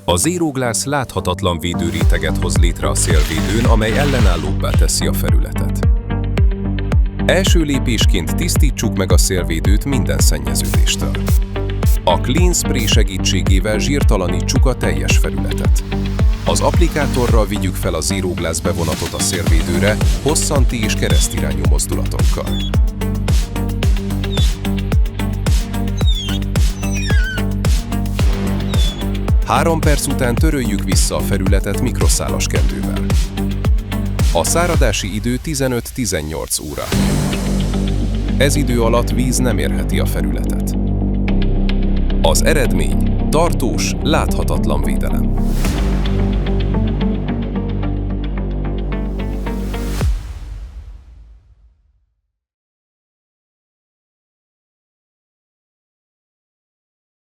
A Zero Glass láthatatlan védőréteget hoz létre a szélvédőn, amely ellenállóbbá teszi a felületet. Első lépésként tisztítsuk meg a szélvédőt minden szennyeződéstől. A Clean Spray segítségével zsírtalanítsuk a teljes felületet. Az applikátorral vigyük fel a Zero Glass bevonatot a szélvédőre hosszanti és keresztirányú mozdulatokkal. Három perc után töröljük vissza a felületet mikroszálas kendővel. A száradási idő 15-18 óra. Ez idő alatt víz nem érheti a felületet. Az eredmény tartós, láthatatlan védelem.